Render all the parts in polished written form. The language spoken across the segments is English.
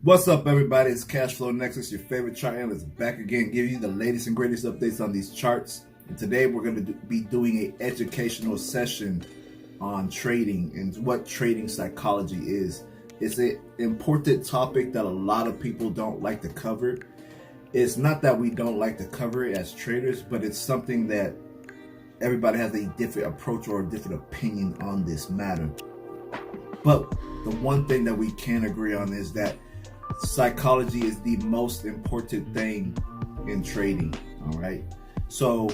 What's up, everybody? It's Cashflow Nexus, your favorite chart analyst, back again, giving you the latest and greatest updates on these charts. And today we're going to be doing an educational session on trading and what trading psychology is. It's an important topic that a lot of people don't like to cover. It's not that we don't like to cover it as traders, but it's something that everybody has a different approach or a different opinion on this matter. But the one thing that we can agree on is that psychology is the most important thing in trading. All right, so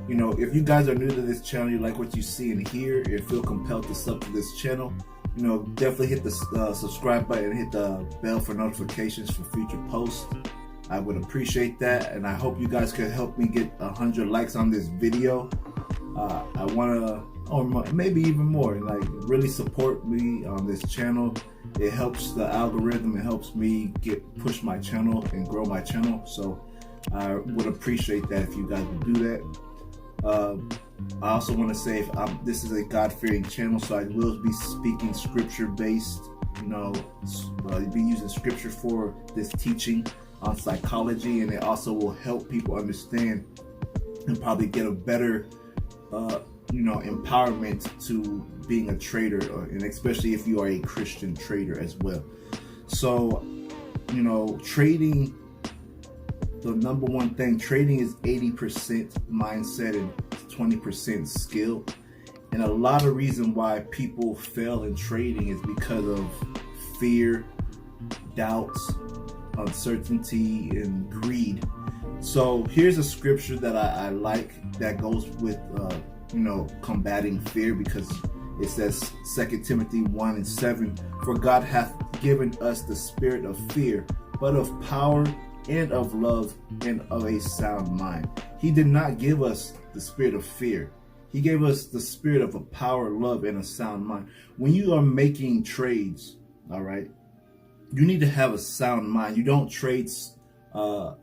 if you guys are new to this channel, you like what you see and hear, and feel compelled to sub to this channel, definitely hit the subscribe button and hit the bell for notifications for future posts. I would appreciate that, and I hope you guys could help me get 100 likes on this video. I want to, or maybe even more, really support me on this channel. It helps the algorithm. It helps me push my channel and grow my channel. So I would appreciate that if you guys would do that. I also want to say this is a God-fearing channel, so I will be speaking scripture-based. Be using scripture for this teaching on psychology, and it also will help people understand and probably get a better empowerment to being a trader, and especially if you are a Christian trader as well. So, trading, the number one thing, trading is 80% mindset and 20% skill. And a lot of reason why people fail in trading is because of fear, doubts, uncertainty, and greed. So here's a scripture that I like that goes with combating fear, because it says 2 Timothy 1:7, "For God hath given us the spirit of fear, but of power and of love and of a sound mind." He did not give us the spirit of fear. He gave us the spirit of a power, love, and a sound mind. When you are making trades, all right, you need to have a sound mind. You don't trade out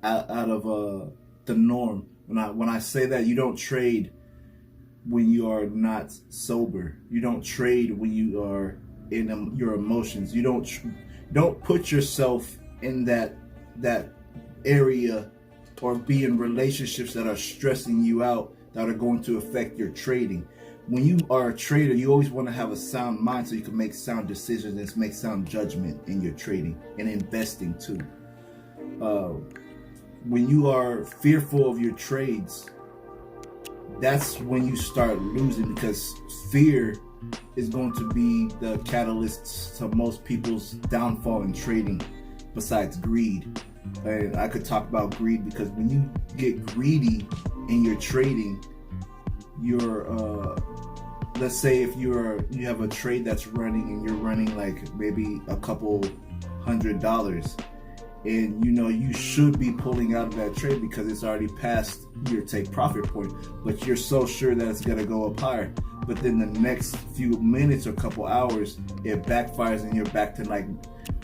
of the norm. When I say that, you don't trade when you are not sober. You don't trade when you are in your emotions. You don't put yourself in that area or be in relationships that are stressing you out, that are going to affect your trading. When you are a trader, you always want to have a sound mind so you can make sound decisions and make sound judgment in your trading and investing too. When you are fearful of your trades, that's when you start losing, because fear is going to be the catalyst to most people's downfall in trading, besides greed. And I could talk about greed, because when you get greedy in your trading, let's say if you have a trade that's running and you're running like maybe a couple $100, and you should be pulling out of that trade because it's already past your take profit point, but you're so sure that it's going to go up higher. But then the next few minutes or couple hours, it backfires and you're back to like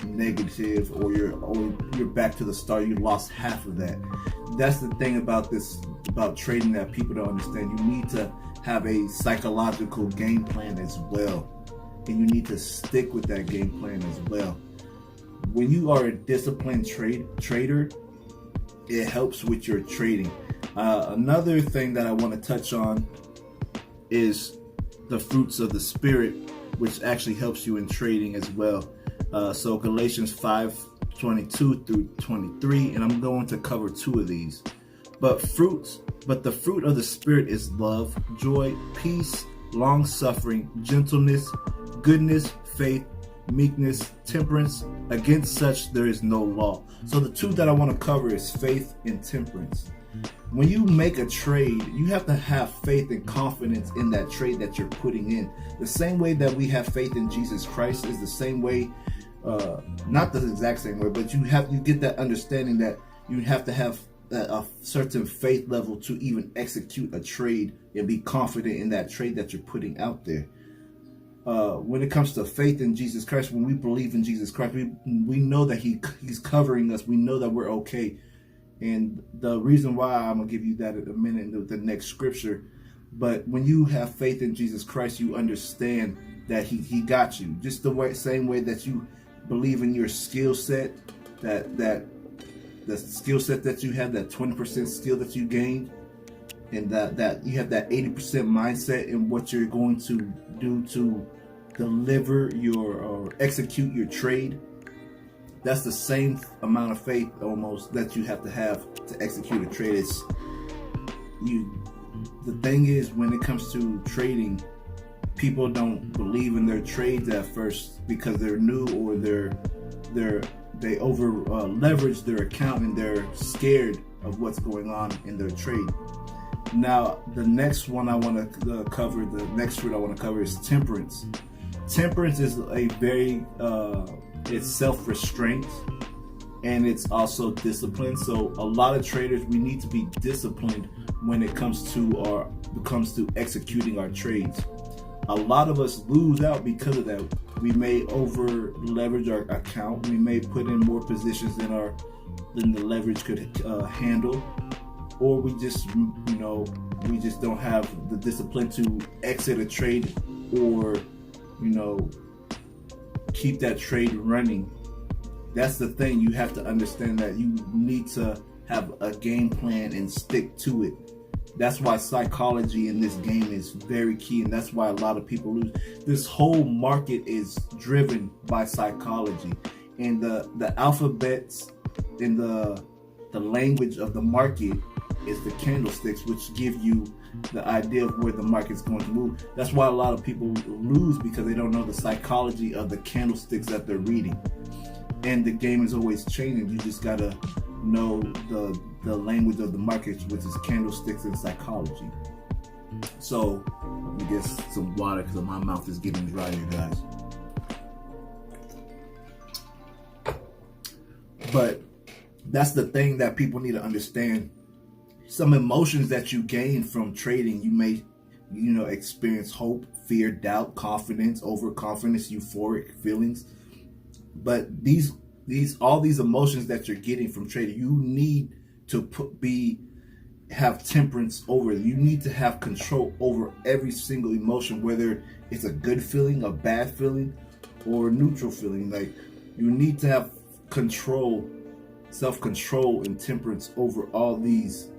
negative, or you're back to the start. You lost half of that. That's the thing about trading that people don't understand. You need to have a psychological game plan as well, and you need to stick with that game plan as well. When you are a disciplined trader, it helps with your trading. Another thing that I want to touch on is the fruits of the Spirit, which actually helps you in trading as well. So Galatians 5:22 through 23, and I'm going to cover two of these. But the fruit of the Spirit is love, joy, peace, long-suffering, gentleness, goodness, faith, meekness, temperance. Against such there is no law. So the two that I want to cover is faith and temperance. When you make a trade, you have to have faith and confidence in that trade that you're putting in. The same way that we have faith in Jesus Christ is the same way, not the exact same way, but you get that understanding that you have to have a certain faith level to even execute a trade and be confident in that trade that you're putting out there. When it comes to faith in Jesus Christ, when we believe in Jesus Christ, we know that He's covering us. We know that we're okay. And the reason why, I'm going to give you that in a minute in the next scripture. But when you have faith in Jesus Christ, you understand that he got you. Just the same way that you believe in your skill set, that the skill set that you have, that 20% skill that you gained, and that you have that 80% mindset in what you're going to do to deliver your or execute your trade. That's the same amount of faith almost that you have to execute a trade. The thing is, when it comes to trading, people don't believe in their trades at first because they're new, or they over leverage their account and they're scared of what's going on in their trade. Now, the next one I want to cover, the next fruit I want to cover is temperance. Temperance is a very it's self-restraint, and it's also discipline. So a lot of traders, we need to be disciplined when it comes to executing our trades. A lot of us lose out because of that. We may over leverage our account. We may put in more positions than the leverage could handle, or we just don't have the discipline to exit a trade, or keep that trade running. That's the thing. You have to understand that you need to have a game plan and stick to it. That's why psychology in this game is very key, and that's why a lot of people lose. This whole market is driven by psychology, and the alphabets in the language of the market is the candlesticks, which give you the idea of where the market's going to move. That's why a lot of people lose, because they don't know the psychology of the candlesticks that they're reading. And the game is always changing. You just gotta know the language of the market, which is candlesticks and psychology. So let me get some water because my mouth is getting dry, you guys. But that's the thing that people need to understand. Some emotions that you gain from trading, you may experience hope, fear, doubt, confidence, overconfidence, euphoric feelings. But all these emotions that you're getting from trading, you need to have temperance over it. You need to have control over every single emotion, whether it's a good feeling, a bad feeling, or a neutral feeling. Like, you need to have control, self-control, and temperance over all these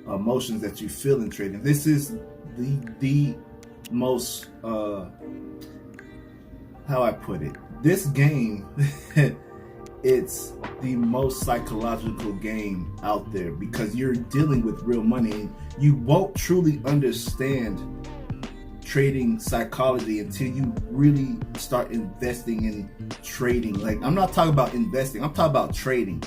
emotions that you feel in trading. This is the most how I put it. This game, it's the most psychological game out there, because you're dealing with real money, and you won't truly understand trading psychology until you really start investing in trading. Like, I'm not talking about investing, I'm talking about trading.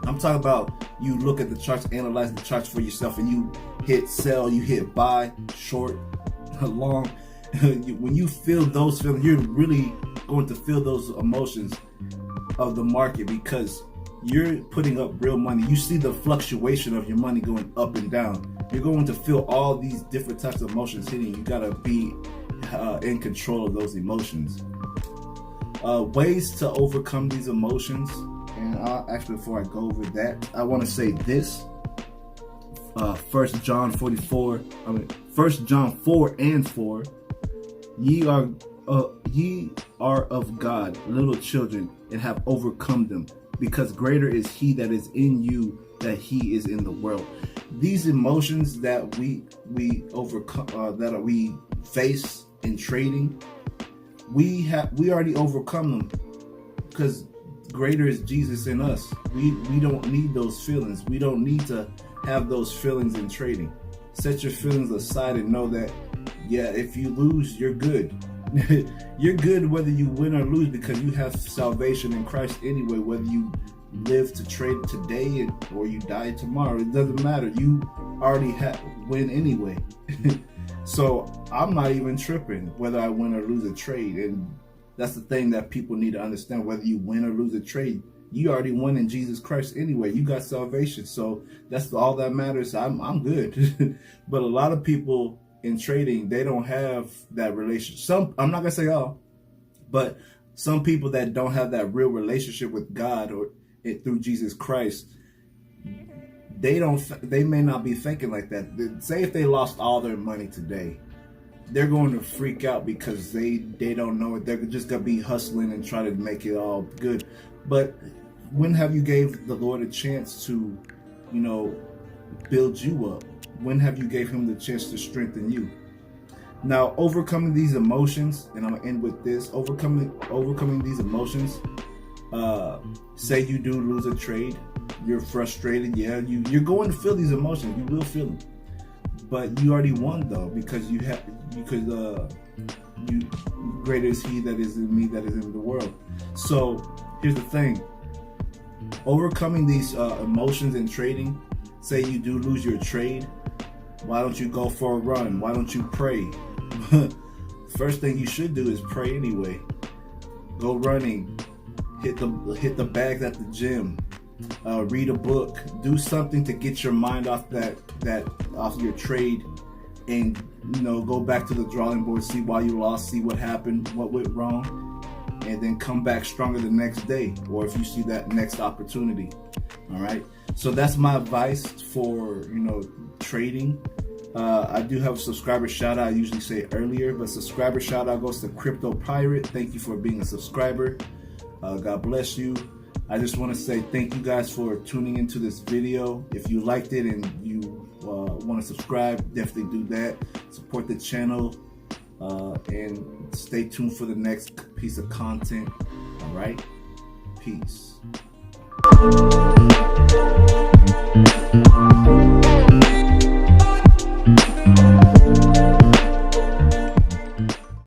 I'm talking about you look at the charts, analyze the charts for yourself, and you hit sell, you hit buy, short, long. When you feel those feelings, you're really going to feel those emotions of the market, because you're putting up real money. You see the fluctuation of your money going up and down. You're going to feel all these different types of emotions hitting. You got to be in control of those emotions. Ways to overcome these emotions. And actually, before I go over that, I want to say this. 1 John 4 and 4. Ye are of God, little children, and have overcome them, because greater is he that is in you than he is in the world. These emotions that we overcome, that we face in trading, we already overcome them, because greater is Jesus in us. We don't need those feelings. We don't need to have those feelings in trading. Set your feelings aside and know that, yeah, if you lose, you're good. You're good whether you win or lose, because you have salvation in Christ anyway. Whether you live to trade today or you die tomorrow, it doesn't matter. You already win anyway. So I'm not even tripping whether I win or lose a trade. And that's the thing that people need to understand. Whether you win or lose a trade, you already won in Jesus Christ anyway. You got salvation. So that's all that matters. I'm good. But a lot of people in trading, they don't have that relationship. I'm not gonna say all, but some people that don't have that real relationship with God or through Jesus Christ, they may not be thinking like that. Say if they lost all their money today, they're going to freak out because they don't know it. They're just gonna be hustling and try to make it all good. But when have you gave the Lord a chance to, you know, build you up? When have you gave him the chance to strengthen you? Now, overcoming these emotions, and I'm gonna end with this: overcoming these emotions. Say you do lose a trade, you're frustrated. Yeah, you're going to feel these emotions. You will feel them, but you already won though, because greater is He that is in me that is in the world. So here's the thing: overcoming these emotions in trading. Say you do lose your trade, why don't you go for a run? Why don't you pray? First thing you should do is pray anyway. Go running, hit the bags at the gym, read a book, do something to get your mind off off your trade, and go back to the drawing board, see why you lost, see what happened, what went wrong, and then come back stronger the next day, or if you see that next opportunity. All right. So that's my advice for trading. I do have a subscriber shout out. I usually say earlier, but subscriber shout out goes to Crypto Pirate. Thank you for being a subscriber. God bless you. I just want to say thank you guys for tuning into this video. If you liked it and you want to subscribe, definitely do that. Support the channel and stay tuned for the next piece of content. All right. Peace.